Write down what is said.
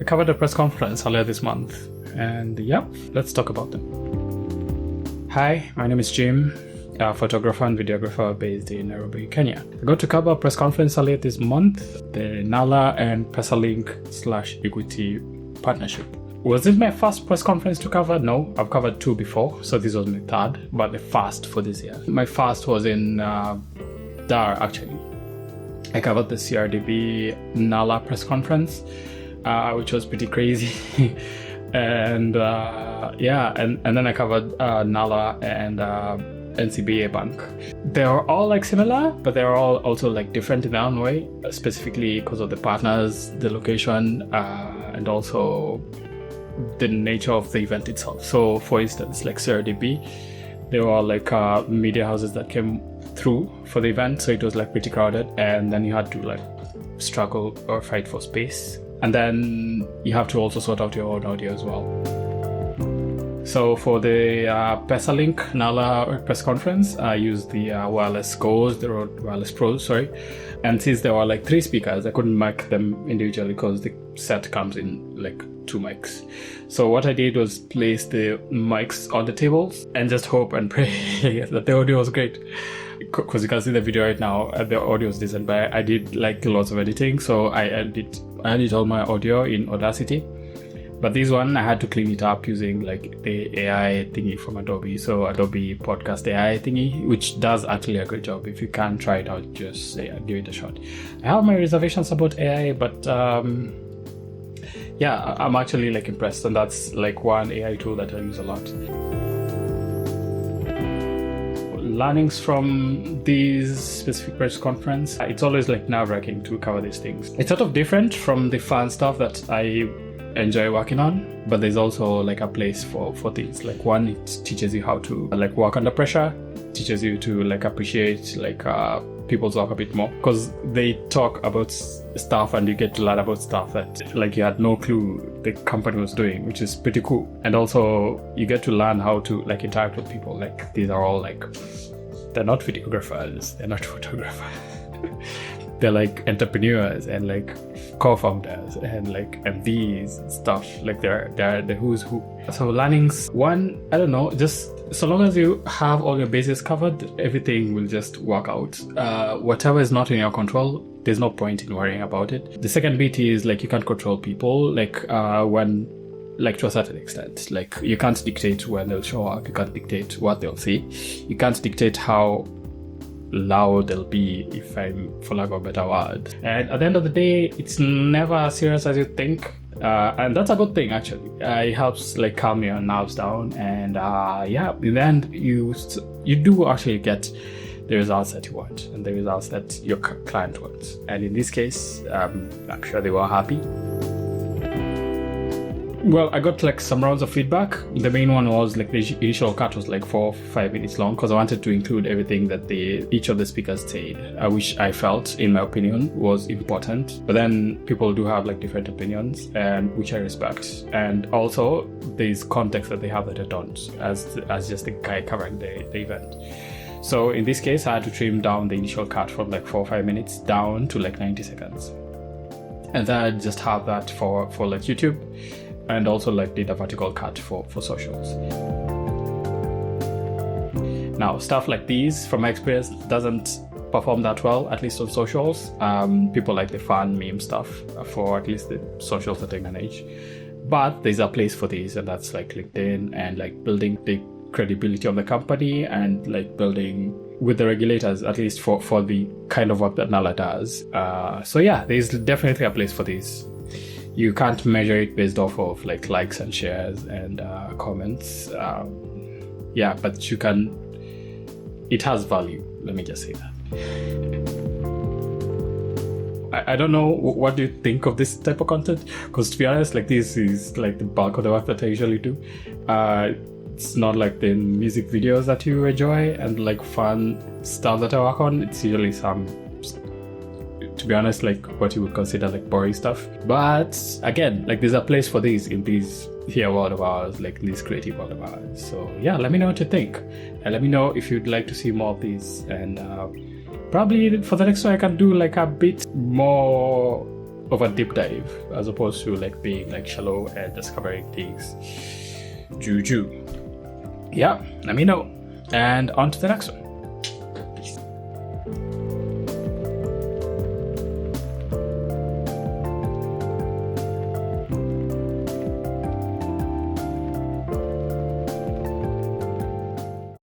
I covered a press conference earlier this month, and yeah, let's talk about them. Hi, my name is Jim, a photographer and videographer based in Nairobi, Kenya. I got to cover a press conference earlier this month, the Nala and Pesalink/Equity partnership. Was it my first press conference to cover? No, I've covered two before, so this was my third, but the first for this year. My first was in Dar, actually. I covered the CRDB Nala press conference, which was pretty crazy. and then I covered Nala and NCBA Bank. They're all like similar, but they're all also like different in their own way, specifically because of the partners, the location, and also the nature of the event itself. So for instance, like CRDB, they were all like media houses that came through for the event, so it was like pretty crowded, and then you had to like struggle or fight for space, and then you have to also sort out your own audio as well. So for the Pesalink Nala press conference, I used the wireless Go's, the Rode Wireless Pros, and since there were like 3 speakers, I couldn't mic them individually because the set comes in like 2 mics. So what I did was place the mics on the tables and just hope and pray that the audio was great. Because you can see the video right now, the audio is decent, but I did like lots of editing, so I edit all my audio in Audacity. But this one, I had to clean it up using like the AI thingy from Adobe. So Adobe Podcast AI thingy, which does actually a great job. If you can try it out, just give it a shot. I have my reservations about AI, but yeah, I'm actually like impressed. And that's like one AI tool that I use a lot. Learnings from these specific press conference, it's always like nerve-wracking to cover these things. It's sort of different from the fun stuff that I enjoy working on, but there's also like a place for things like, one, it teaches you how to like work under pressure, teaches you to like appreciate like people's work a bit more, because they talk about stuff and you get to learn about stuff that like you had no clue the company was doing, which is pretty cool. And also you get to learn how to like interact with people. Like these are all like, they're not videographers, they're not photographers. They're like entrepreneurs and like co-founders and like MDs and stuff. Like they're the who's who. So learnings, one, I don't know, just so long as you have all your bases covered, everything will just work out. Whatever is not in your control, there's no point in worrying about it. The second bit is like you can't control people, like when, like to a certain extent, like you can't dictate when they'll show up, you can't dictate what they'll see, you can't dictate how loud they'll be, if I'm for lack of a better word. And at the end of the day, it's never as serious as you think, and that's a good thing actually. It helps like calm your nerves down, and yeah, in the end you do actually get the results that you want and the results that your client wants. And in this case, I'm sure they were happy. Well, I got like some rounds of feedback. The main one was like the initial cut was like 4 or 5 minutes long, because I wanted to include everything that each of the speakers said, which I felt, in my opinion, was important. But then people do have like different opinions, and which I respect. And also there's context that they have that I don't, as just the guy covering the event. So in this case, I had to trim down the initial cut from like 4 or 5 minutes down to like 90 seconds. And then I just have that for like YouTube. And also like did a vertical cut for socials. Now, stuff like these, from my experience, doesn't perform that well, at least on socials. People like the fun meme stuff for at least the socials that I manage. But there's a place for these, and that's like LinkedIn and like building the credibility of the company and like building with the regulators, at least for the kind of work that Nala does. So yeah, there's definitely a place for these. You can't measure it based off of like likes and shares and comments. Yeah, but you can, it has value. Let me just say that. I don't know, what do you think of this type of content? Because to be honest, like this is like the bulk of the work that I usually do. It's not like the music videos that you enjoy and like fun stuff that I work on. It's usually some, to be honest, like what you would consider like boring stuff. But again, like there's a place for these in these here world of ours, like this creative world of ours. So yeah, let me know what you think, and let me know if you'd like to see more of these. And probably for the next one I can do like a bit more of a deep dive as opposed to like being like shallow and discovering things. Juju. Yeah, let me know. And on to the next one.